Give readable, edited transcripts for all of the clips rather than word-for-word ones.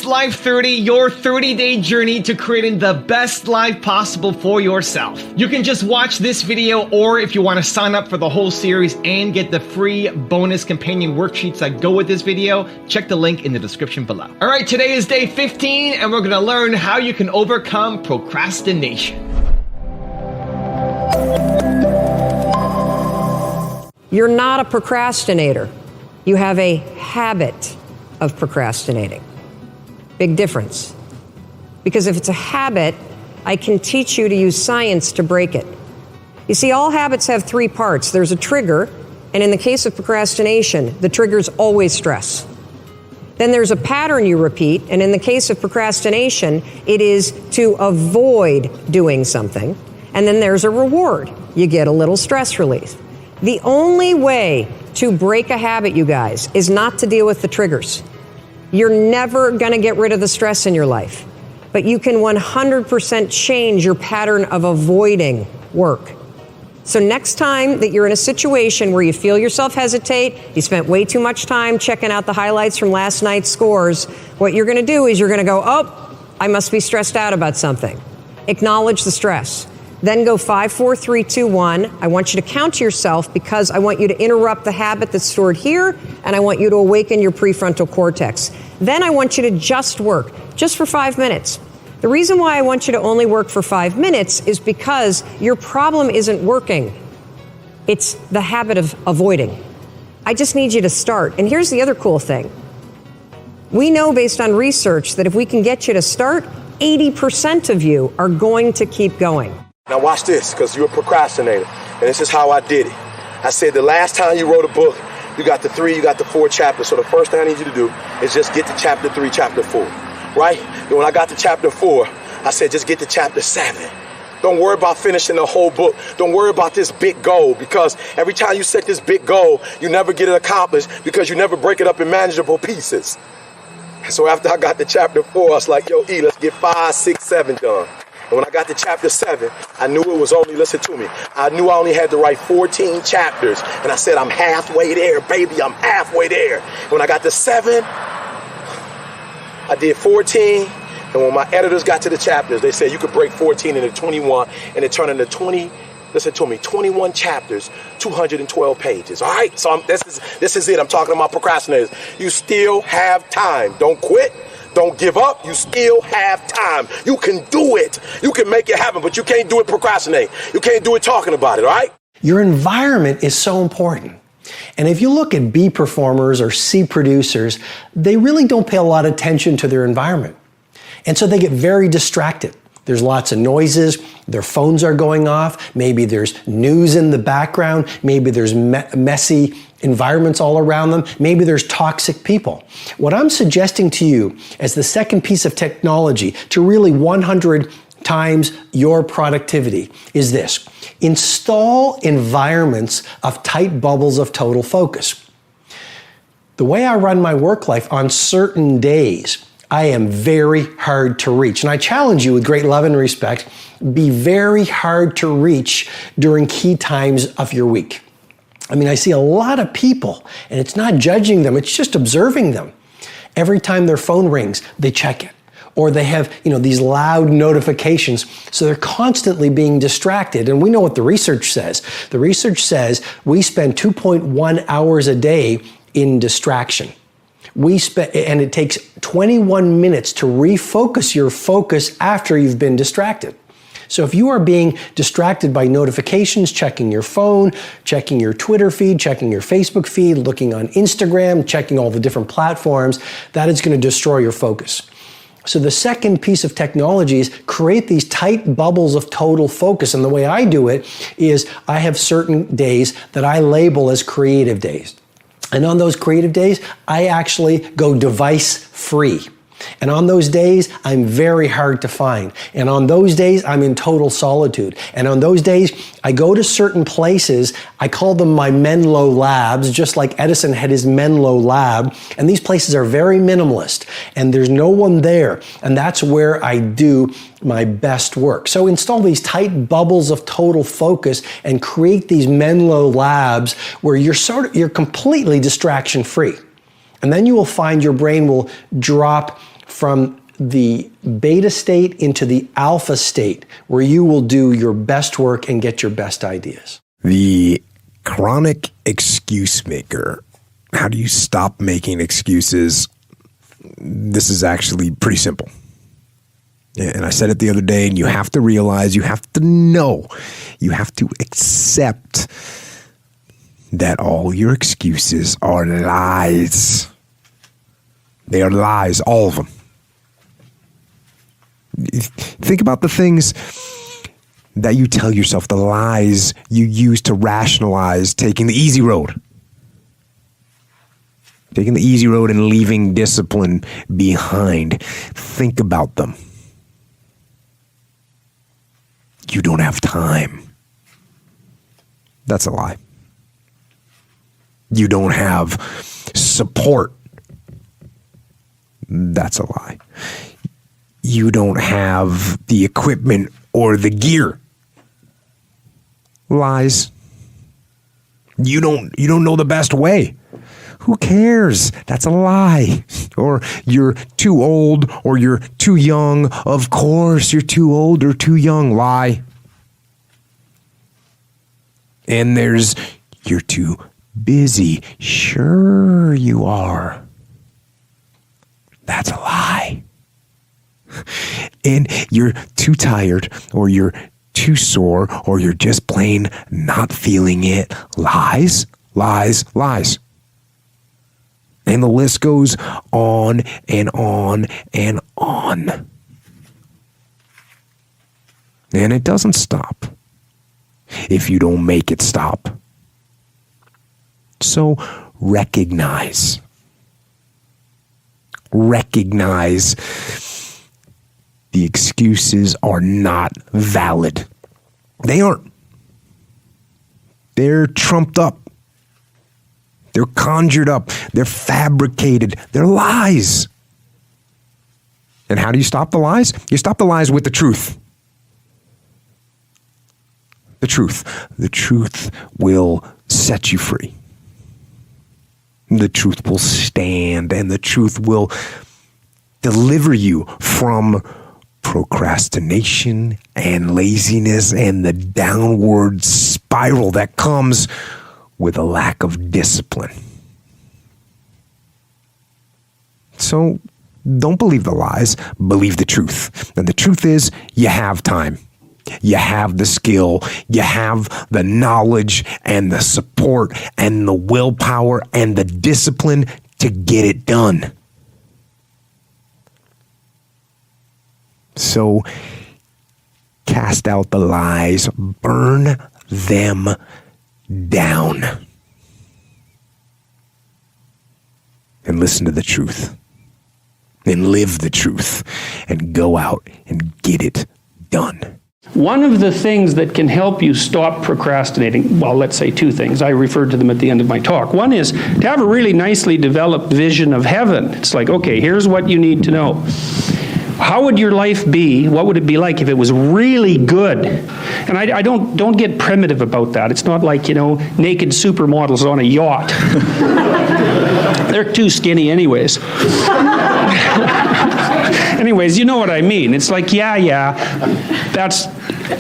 Life 30, your 30-day journey to creating the best life possible for yourself. You can just watch this video, or if you want to sign up for the whole series and get the free bonus companion worksheets that go with this video, check the link in the description below. All right, today is day 15, and we're going to learn how you can overcome procrastination. You're not a procrastinator. You have a habit of procrastinating. Big difference. Because if it's a habit, I can teach you to use science to break it. You see, all habits have three parts. There's a trigger, and in the case of procrastination, the trigger is always stress. Then there's a pattern you repeat, and in the case of procrastination, it is to avoid doing something. And then there's a reward. You get a little stress relief. The only way to break a habit, you guys, is not to deal with the triggers. You're never going to get rid of the stress in your life, but you can 100% change your pattern of avoiding work. So next time that you're in a situation where you feel yourself hesitate, you spent way too much time checking out the highlights from last night's scores, what you're going to do is you're going to go, oh, I must be stressed out about something. Acknowledge the stress. Then go 5, 4, 3, 2, 1. I want you to count to yourself because I want you to interrupt the habit that's stored here, and I want you to awaken your prefrontal cortex. Then I want you to just work, just for 5 minutes. The reason why I want you to only work for 5 minutes is because your problem isn't working. It's the habit of avoiding. I just need you to start. And here's the other cool thing. We know based on research that if we can get you to start, 80% of you are going to keep going. Now watch this, because you're a procrastinator, and this is how I did it. I said the last time you wrote a book, you got the 3, you got the 4 chapters, so the first thing I need you to do is just get to chapter 3, chapter 4, right? And when I got to chapter 4, I said just get to chapter 7. Don't worry about finishing the whole book. Don't worry about this big goal, because every time you set this big goal, you never get it accomplished because you never break it up in manageable pieces. And so after I got to chapter 4, I was like, yo, E, let's get 5, 6, 7 done. And when I got to chapter 7, I knew it was only, listen to me, I knew I only had to write 14 chapters. And I said, I'm halfway there, baby, I'm halfway there. And when I got to 7, I did 14. And when my editors got to the chapters, they said you could break 14 into 21, and it turned into 20, listen to me, 21 chapters, 212 pages. All right, so this is it. I'm talking about procrastinators. You still have time. Don't quit. Don't give up. You still have time. You can do it. You can make it happen, but you can't do it procrastinating. You can't do it talking about it, all right? Your environment is so important. And if you look at B performers or C producers, they really don't pay a lot of attention to their environment. And so they get very distracted. There's lots of noises, their phones are going off, maybe there's news in the background, maybe there's messy environments all around them, maybe there's toxic people. What I'm suggesting to you as the second piece of technology to really 100 times your productivity is this. Install environments of tight bubbles of total focus. The way I run my work life, on certain days, I am very hard to reach. And I challenge you with great love and respect, be very hard to reach during key times of your week. I mean, I see a lot of people, and it's not judging them, it's just observing them. Every time their phone rings, they check it. Or they have, these loud notifications, so they're constantly being distracted. And we know what the research says. The research says we spend 2.1 hours a day in distraction. And it takes 21 minutes to refocus your focus after you've been distracted. So if you are being distracted by notifications, checking your phone, checking your Twitter feed, checking your Facebook feed, looking on Instagram, checking all the different platforms, that is going to destroy your focus. So the second piece of technology is create these tight bubbles of total focus. And the way I do it is I have certain days that I label as creative days. And on those creative days, I actually go device free. And on those days, I'm very hard to find. And on those days, I'm in total solitude. And on those days, I go to certain places. I call them my Menlo labs, just like Edison had his Menlo lab. And these places are very minimalist. And there's no one there. And that's where I do my best work. So install these tight bubbles of total focus and create these Menlo labs where you're completely distraction free. And then you will find your brain will drop from the beta state into the alpha state, where you will do your best work and get your best ideas. The chronic excuse maker. How do you stop making excuses? This is actually pretty simple. And I said it the other day, and you have to realize, you have to know, you have to accept that all your excuses are lies. They are lies, all of them. Think about the things that you tell yourself, the lies you use to rationalize taking the easy road. Taking the easy road and leaving discipline behind. Think about them. You don't have time. That's a lie. You don't have support. That's a lie. You don't have the equipment or the gear. Lies. You don't know the best way. Who cares? That's a lie. Or you're too old or you're too young. Of course you're too old or too young. Lie. And there's you're too busy. Sure you are. That's a lie. And you're too tired or you're too sore or you're just plain not feeling it. Lies, lies, lies. And the list goes on and on and on. And it doesn't stop if you don't make it stop. So recognize the excuses are not valid. They aren't. They're trumped up. They're conjured up. They're fabricated. They're lies. And how do you stop the lies? You stop the lies with the truth. The truth. The truth will set you free. The truth will stand, and the truth will deliver you from procrastination and laziness and the downward spiral that comes with a lack of discipline. So don't believe the lies, believe the truth. And the truth is, you have time. You have the skill, you have the knowledge and the support and the willpower and the discipline to get it done. So cast out the lies, burn them down, and listen to the truth, and live the truth, and go out and get it done. One of the things that can help you stop procrastinating, well, let's say two things. I referred to them at the end of my talk. One is to have a really nicely developed vision of heaven. It's like, okay, here's what you need to know. How would your life be? What would it be like if it was really good? And I don't get primitive about that. It's not like, naked supermodels on a yacht. They're too skinny anyways. Anyways, you know what I mean. It's like, yeah,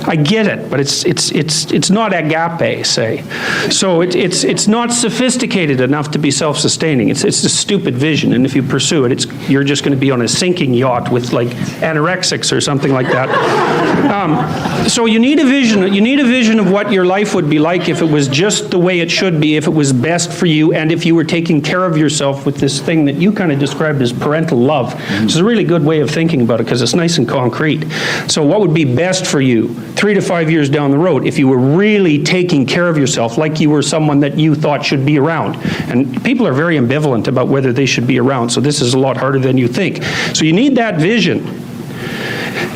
I get it, but it's not agape, say. So it's not sophisticated enough to be self-sustaining. It's a stupid vision, and if you pursue it, you're just going to be on a sinking yacht with like anorexics or something like that. So you need a vision. You need a vision of what your life would be like if it was just the way it should be, if it was best for you, and if you were taking care of yourself with this thing that you kind of described as parental love. Which is a really good way of thinking about it because it's nice and concrete. So what would be best for you 3 to 5 years down the road if you were really taking care of yourself like you were someone that you thought should be around? And people are very ambivalent about whether they should be around, so this is a lot harder than you think. So you need that vision.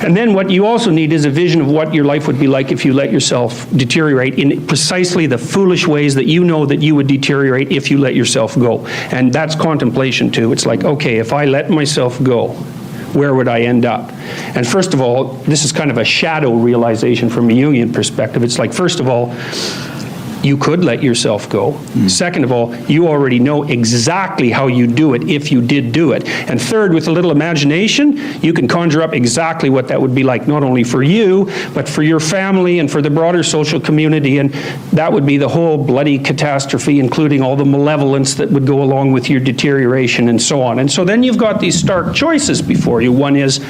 And then what you also need is a vision of what your life would be like if you let yourself deteriorate in precisely the foolish ways that you know that you would deteriorate if you let yourself go. And that's contemplation too. It's like, okay, if I let myself go, where would I end up? And first of all, this is kind of a shadow realization from a Jungian perspective. It's like, first of all, you could let yourself go. Second of all, you already know exactly how you do it if you did do it. And third, with a little imagination, you can conjure up exactly what that would be like, not only for you, but for your family and for the broader social community. And that would be the whole bloody catastrophe, including all the malevolence that would go along with your deterioration and so on. And so then you've got these stark choices before you. One is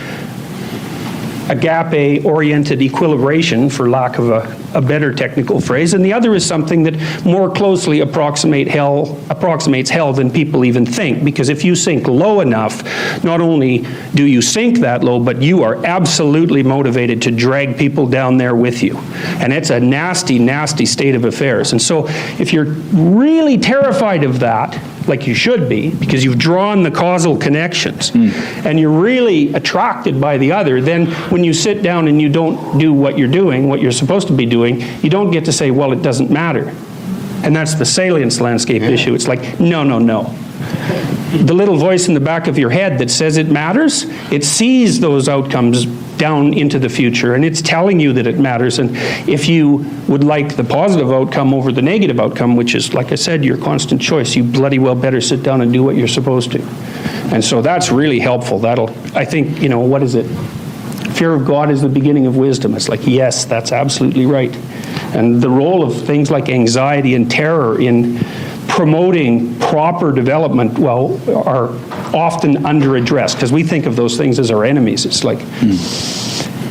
agape-oriented equilibration, for lack of a better technical phrase, and the other is something that more closely approximates hell than people even think, because if you sink low enough, not only do you sink that low, but you are absolutely motivated to drag people down there with you. And it's a nasty, nasty state of affairs. And so if you're really terrified of that, like you should be, because you've drawn the causal connections, and you're really attracted by the other, then when you sit down and you don't do what you're doing, what you're supposed to be doing, you don't get to say, well, it doesn't matter. And that's the salience landscape issue. It's like, no, no, no. The little voice in the back of your head that says it matters, it sees those outcomes down into the future, and it's telling you that it matters. And if you would like the positive outcome over the negative outcome, which is, like I said, your constant choice, you bloody well better sit down and do what you're supposed to. And so that's really helpful. That'll, I think, you know, what is it? Fear of God is the beginning of wisdom. It's like, yes, that's absolutely right. And the role of things like anxiety and terror in promoting proper development, well, are often under-addressed, because we think of those things as our enemies. It's like,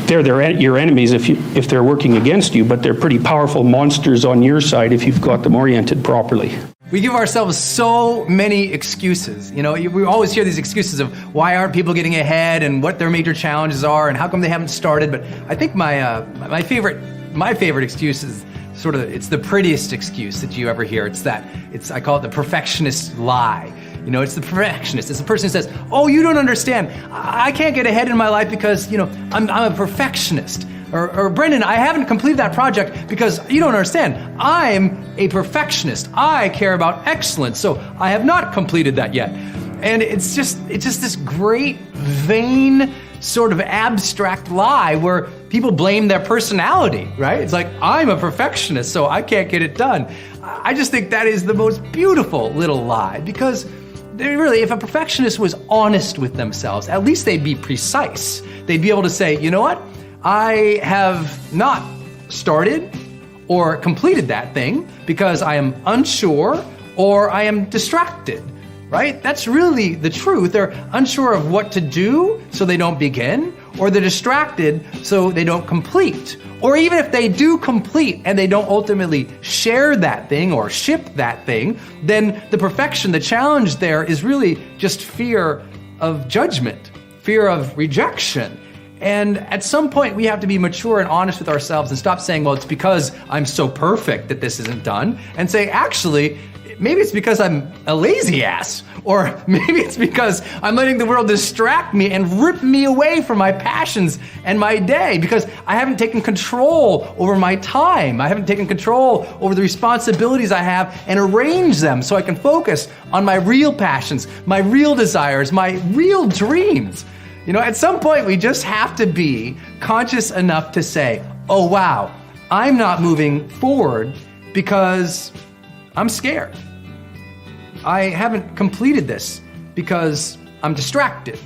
they're your enemies if they're working against you, but they're pretty powerful monsters on your side if you've got them oriented properly. We give ourselves so many excuses. You know, we always hear these excuses of why aren't people getting ahead and what their major challenges are and how come they haven't started. But I think my favorite excuse is sort of, it's the prettiest excuse that you ever hear. I call it the perfectionist lie. You know, it's the perfectionist. It's the person who says, oh, you don't understand. I can't get ahead in my life because, you know, I'm a perfectionist. Or Brendan, I haven't completed that project because you don't understand. I'm a perfectionist. I care about excellence, so I have not completed that yet. And it's just this great, vain, sort of abstract lie where people blame their personality, right? It's like, I'm a perfectionist, so I can't get it done. I just think that is the most beautiful little lie, because really, if a perfectionist was honest with themselves, at least they'd be precise. They'd be able to say, you know what? I have not started or completed that thing because I am unsure or I am distracted, right? That's really the truth. They're unsure of what to do, so they don't begin, or they're distracted, so they don't complete. Or even if they do complete and they don't ultimately share that thing or ship that thing, then the challenge there is really just fear of judgment, fear of rejection. And at some point, we have to be mature and honest with ourselves and stop saying, well, it's because I'm so perfect that this isn't done, and say, actually, maybe it's because I'm a lazy ass, or maybe it's because I'm letting the world distract me and rip me away from my passions and my day, because I haven't taken control over my time. I haven't taken control over the responsibilities I have and arranged them so I can focus on my real passions, my real desires, my real dreams. You know, at some point, we just have to be conscious enough to say, oh, wow, I'm not moving forward because I'm scared. I haven't completed this because I'm distracted.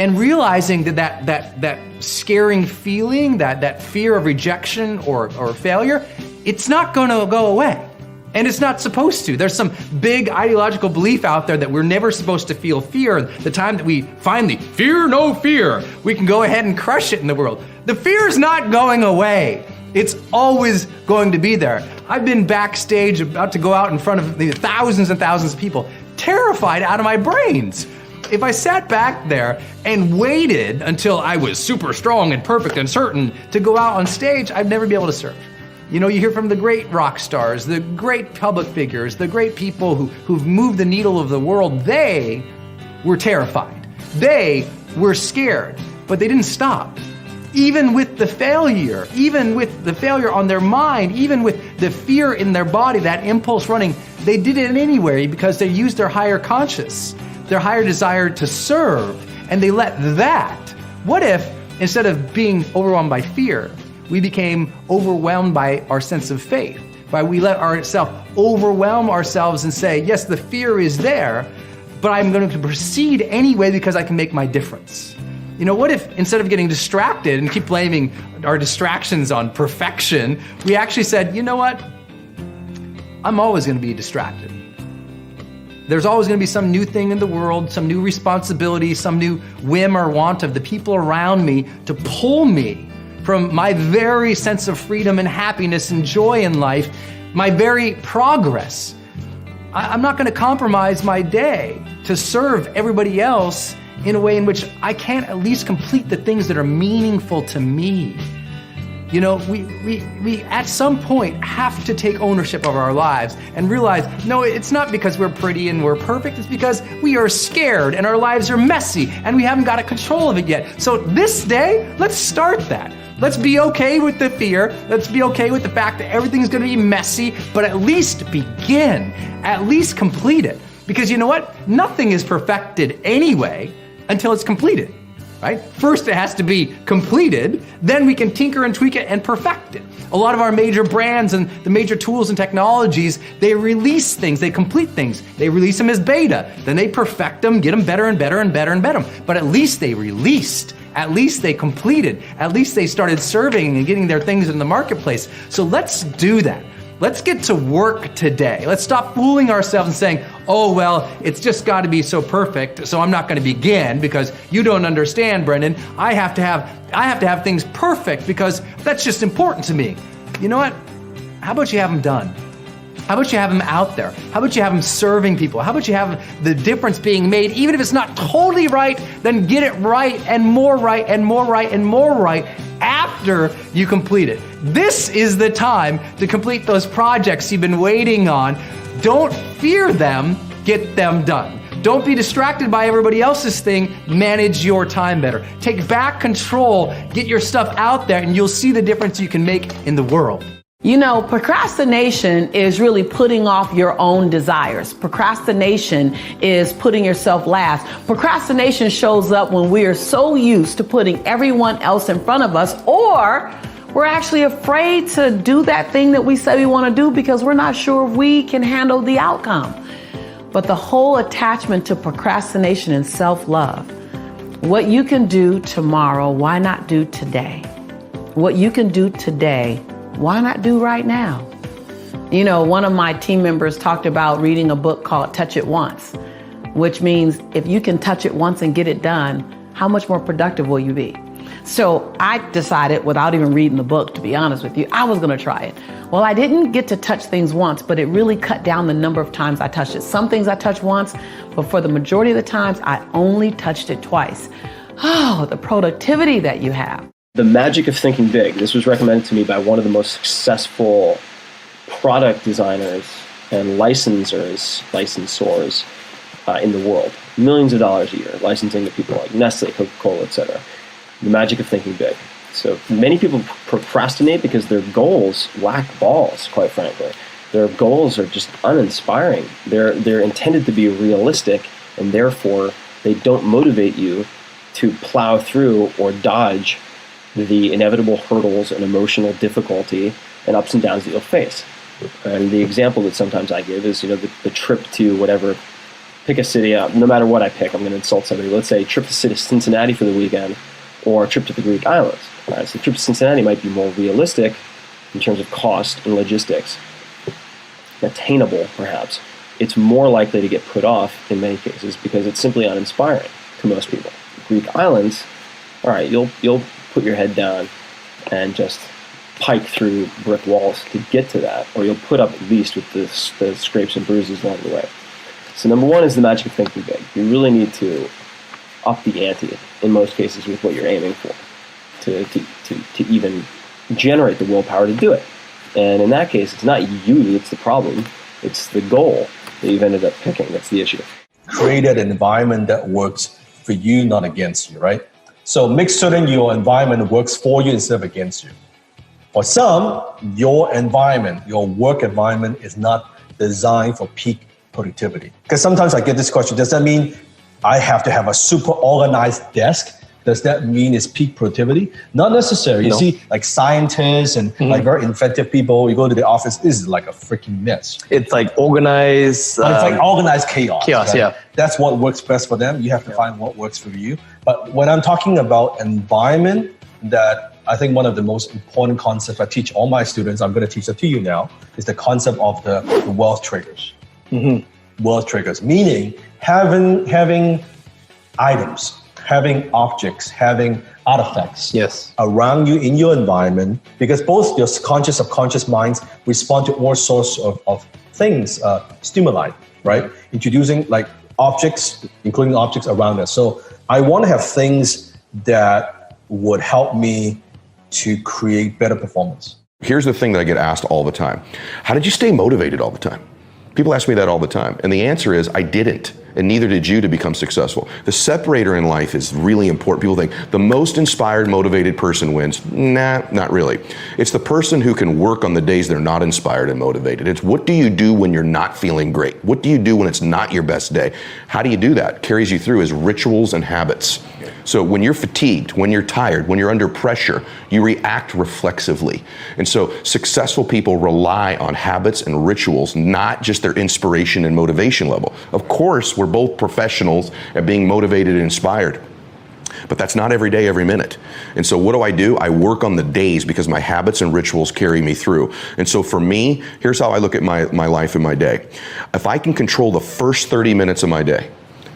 And realizing that scaring feeling, that fear of rejection or failure, it's not going to go away. And it's not supposed to. There's some big ideological belief out there that we're never supposed to feel fear. And the time that we finally fear no fear, we can go ahead and crush it in the world. The fear is not going away. It's always going to be there. I've been backstage about to go out in front of thousands and thousands of people, terrified out of my brains. If I sat back there and waited until I was super strong and perfect and certain to go out on stage, I'd never be able to serve. You know, you hear from the great rock stars, the great public figures, the great people who've moved the needle of the world. They were terrified. They were scared, but they didn't stop. Even with the failure on their mind, even with the fear in their body, that impulse running, they did it anyway because they used their higher conscious, their higher desire to serve, and they let that. What if, instead of being overwhelmed by fear, we became overwhelmed by our sense of faith? why we let ourselves overwhelm ourselves and say, yes, the fear is there, but I'm going to proceed anyway because I can make my difference. You know, what if instead of getting distracted and keep blaming our distractions on perfection, we actually said, you know what? I'm always going to be distracted. There's always going to be some new thing in the world, some new responsibility, some new whim or want of the people around me to pull me from my very sense of freedom and happiness and joy in life, my very progress. I'm not going to compromise my day to serve everybody else in a way in which I can't at least complete the things that are meaningful to me. You know, we at some point have to take ownership of our lives and realize, no, it's not because we're pretty and we're perfect, it's because we are scared and our lives are messy and we haven't got a control of it yet. So this day, let's start that. Let's be okay with the fear. Let's be okay with the fact that everything's gonna be messy, but at least begin, at least complete it. Because you know what? Nothing is perfected anyway until it's completed, right? First it has to be completed, then we can tinker and tweak it and perfect it. A lot of our major brands and the major tools and technologies, they release things, they complete things. They release them as beta, then they perfect them, get them better and better and better and better. But at least they released, at least they completed, at least they started serving and getting their things in the marketplace. So let's do that. Let's get to work today. Let's stop fooling ourselves and saying, oh, well, it's just got to be so perfect, so I'm not going to begin because you don't understand, Brendan. I have to have things perfect because that's just important to me. You know what? How about you have them done? How about you have them out there? How about you have them serving people? How about you have the difference being made? Even if it's not totally right, then get it right and more right and more right and more right after you complete it. This is the time to complete those projects you've been waiting on. Don't fear them, get them done. Don't be distracted by everybody else's thing, manage your time better. Take back control, get your stuff out there, and you'll see the difference you can make in the world. You know, procrastination is really putting off your own desires. Procrastination is putting yourself last. Procrastination shows up when we are so used to putting everyone else in front of us, or we're actually afraid to do that thing that we say we want to do because we're not sure if we can handle the outcome. But the whole attachment to procrastination and self-love, what you can do tomorrow, why not do today? What you can do today, why not do right now? You know, one of my team members talked about reading a book called Touch It Once, which means if you can touch it once and get it done, how much more productive will you be? So I decided, without even reading the book, to be honest with you, I was gonna try it. Well, I didn't get to touch things once, but it really cut down the number of times I touched it. Some things I touched once, but for the majority of the times, I only touched it twice. Oh, the productivity that you have. The magic of thinking big. This was recommended to me by one of the most successful product designers and licensors in the world. Millions of dollars a year, licensing to people like Nestle, Coca-Cola, etc. The magic of thinking big. So many people procrastinate because their goals lack balls, quite frankly. Their goals are just uninspiring. They're intended to be realistic, and therefore they don't motivate you to plow through or dodge the inevitable hurdles and emotional difficulty and ups and downs that you'll face. And the example that sometimes I give is, the trip to whatever, pick a city, no matter what I pick, I'm going to insult somebody. Let's say trip to Cincinnati for the weekend or a trip to the Greek islands. Right? So the trip to Cincinnati might be more realistic in terms of cost and logistics, attainable perhaps. It's more likely to get put off in many cases because it's simply uninspiring to most people. Greek islands, all right, you'll put your head down and just pike through brick walls to get to that, or you'll put up at least with the scrapes and bruises along the way. So number one is the magic of thinking big. You really need to up the ante in most cases with what you're aiming for to even generate the willpower to do it. And in that case, it's not you that's the problem, it's the goal that you've ended up picking that's the issue. Create an environment that works for you, not against you, right? So make certain your environment works for you instead of against you. For some, your environment, your work environment is not designed for peak productivity. Because sometimes I get this question, does that mean I have to have a super organized desk does that mean it's peak productivity? Not necessarily. You see, like scientists and like very inventive people, you go to the office, this is like a freaking mess. It's like organized. It's like organized chaos. Chaos, right? yeah. That's what works best for them. You have to find what works for you. But when I'm talking about environment, that I think one of the most important concepts I teach all my students, I'm going to teach it to you now, is the concept of the wealth triggers. Wealth triggers, meaning having items, having objects, having artifacts around you in your environment, because both your conscious and subconscious minds respond to all sorts of things, stimuli, right? Introducing like objects, including objects around us. So I want to have things that would help me to create better performance. Here's the thing that I get asked all the time. How did you stay motivated all the time? People ask me that all the time. And the answer is I didn't. And neither did you to become successful. The separator in life is really important. People think the most inspired, motivated person wins. Nah, not really. It's the person who can work on the days they're not inspired and motivated. It's what do you do when you're not feeling great? What do you do when it's not your best day? How do you do that? Carries you through is rituals and habits. So when you're fatigued, when you're tired, when you're under pressure, you react reflexively. And so successful people rely on habits and rituals, not just their inspiration and motivation level. Of course, we're both professionals at being motivated and inspired. But that's not every day, every minute. And so what do? I work on the days because my habits and rituals carry me through. And so for me, here's how I look at my life and my day. If I can control the first 30 minutes of my day,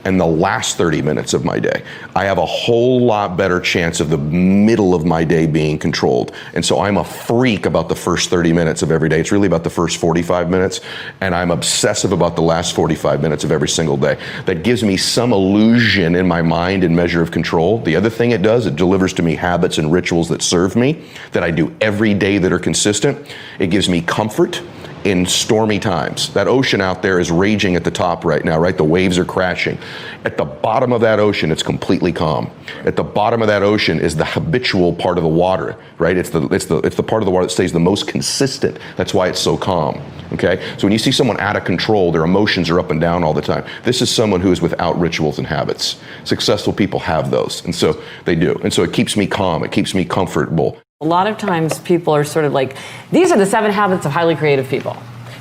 and the last 30 minutes of my day, I have a whole lot better chance of the middle of my day being controlled. And so I'm a freak about the first 30 minutes of every day. It's really about the first 45 minutes, and I'm obsessive about the last 45 minutes of every single day. That gives me some illusion in my mind and measure of control. The other thing it does, it delivers to me habits and rituals that serve me, that I do every day that are consistent. It gives me comfort in stormy times. That ocean out there is raging at the top right now, right? The waves are crashing. At the bottom of that ocean, it's completely calm. At the bottom of that ocean is the habitual part of the water, right? It's the part of the water that stays the most consistent. That's why it's so calm, okay? So when you see someone out of control, their emotions are up and down all the time. This is someone who is without rituals and habits. Successful people have those, and so they do. And so it keeps me calm, it keeps me comfortable. A lot of times people are sort of like, these are the 7 habits of highly creative people.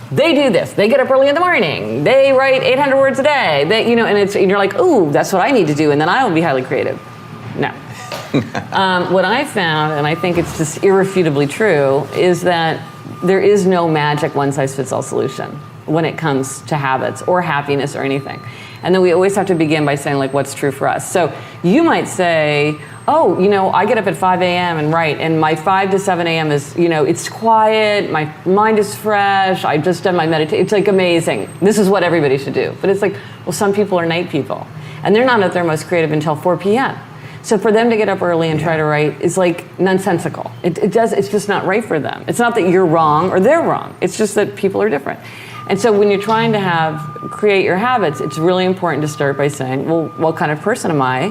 They do this. They get up early in the morning. They write 800 words a day. And you're like, ooh, that's what I need to do, and then I will be highly creative. No. What I found, and I think it's just irrefutably true, is that there is no magic one-size-fits-all solution when it comes to habits or happiness or anything. And then we always have to begin by saying, like, what's true for us. So you might say, oh, I get up at 5 a.m. and write, and my 5 to 7 a.m. is, it's quiet, my mind is fresh, I just done my meditation. It's like amazing. This is what everybody should do. But it's like, well, some people are night people, and they're not at their most creative until 4 p.m. So for them to get up early and try to write is like nonsensical. It's just not right for them. It's not that you're wrong or they're wrong. It's just that people are different. And so when you're trying to create your habits, it's really important to start by saying, well, what kind of person am I?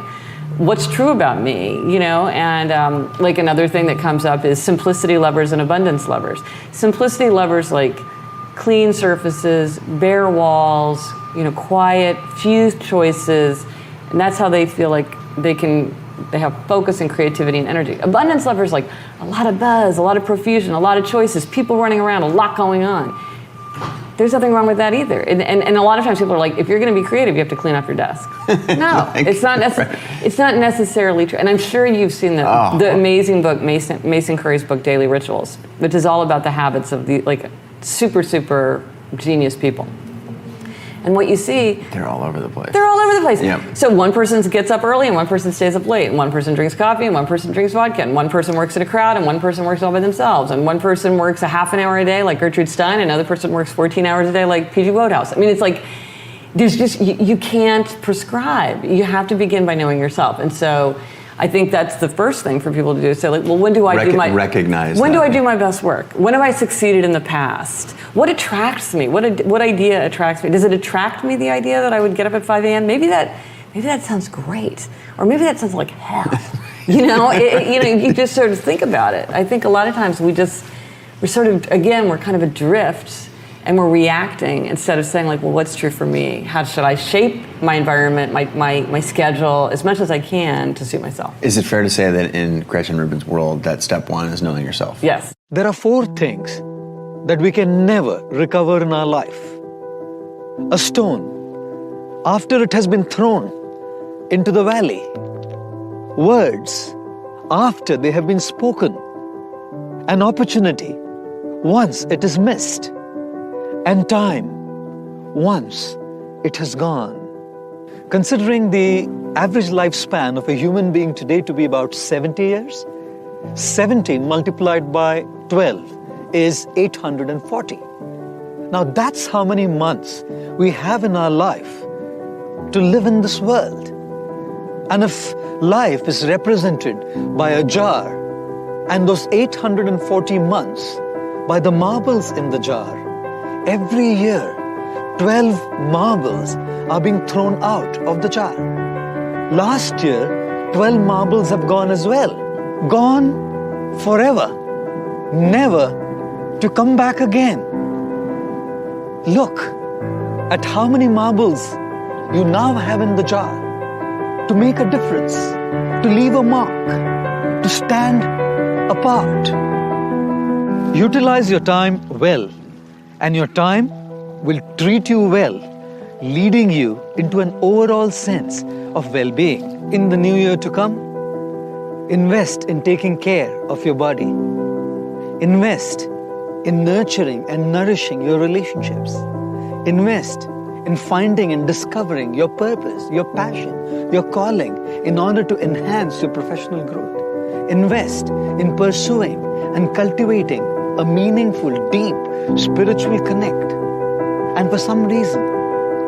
What's true about me, and like another thing that comes up is simplicity lovers and abundance lovers. Simplicity lovers like clean surfaces, bare walls, quiet, few choices, and that's how they feel like they have focus and creativity and energy. Abundance lovers like a lot of buzz, a lot of profusion, a lot of choices, people running around, a lot going on. There's nothing wrong with that either. And a lot of times people are like, if you're going to be creative, you have to clean up your desk. No, it's not necessarily true. And I'm sure you've seen the amazing book, Mason Curry's book, Daily Rituals, which is all about the habits of the super, super genius people. And what you see... They're all over the place. They're all over the place. Yep. So one person gets up early and one person stays up late, and one person drinks coffee and one person drinks vodka, and one person works in a crowd and one person works all by themselves, and one person works a half an hour a day like Gertrude Stein, and another person works 14 hours a day like P.G. Wodehouse. I mean, it's like, there's just, you can't prescribe. You have to begin by knowing yourself. And so I think that's the first thing for people to do. Say, like, well, when do I do my best work? When have I succeeded in the past? What attracts me? What idea attracts me? Does it attract me, the idea that I would get up at 5 a.m.? Maybe that sounds great, or maybe that sounds like hell. You just sort of think about it. I think a lot of times we're kind of adrift, and we're reacting instead of saying like, well, what's true for me? How should I shape my environment, my schedule as much as I can to suit myself? Is it fair to say that in Gretchen Rubin's world that step one is knowing yourself? Yes. There are 4 things that we can never recover in our life. A stone, after it has been thrown into the valley. Words, after they have been spoken. An opportunity, once it is missed. And time, once it has gone. Considering the average lifespan of a human being today to be about 70 years, 70 multiplied by 12 is 840. Now that's how many months we have in our life to live in this world. And if life is represented by a jar, and those 840 months by the marbles in the jar, every year 12 marbles are being thrown out of the jar. Last year 12 marbles have gone as well. Gone forever, never to come back again. Look at how many marbles you now have in the jar to make a difference, to leave a mark, to stand apart. Utilize your time well, and your time will treat you well, leading you into an overall sense of well-being. In the new year to come, invest in taking care of your body. Invest in nurturing and nourishing your relationships. Invest in finding and discovering your purpose, your passion, your calling in order to enhance your professional growth. Invest in pursuing and cultivating a meaningful, deep spiritual connect. And for some reason,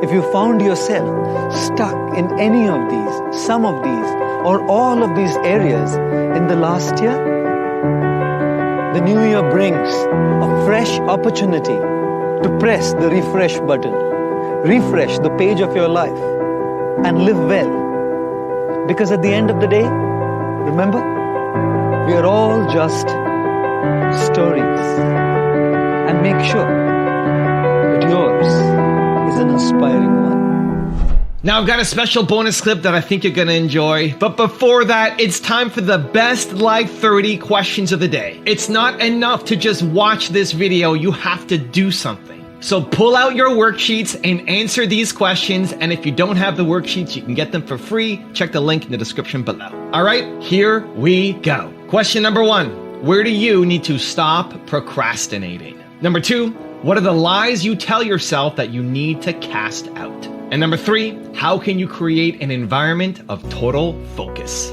if you found yourself stuck in any of these, some of these, or all of these areas in the last year, the new year brings a fresh opportunity to press the refresh button, refresh the page of your life, and live well. Because at the end of the day, remember, we are all just stories. And make sure that yours is an inspiring one. Now I've got a special bonus clip that I think you're gonna enjoy. But before that, it's time for the best Life 30 questions of the day. It's not enough to just watch this video, you have to do something. So pull out your worksheets and answer these questions. And if you don't have the worksheets, you can get them for free. Check the link in the description below. All right, here we go. Question number 1, where do you need to stop procrastinating? Number 2, what are the lies you tell yourself that you need to cast out? And number 3, how can you create an environment of total focus?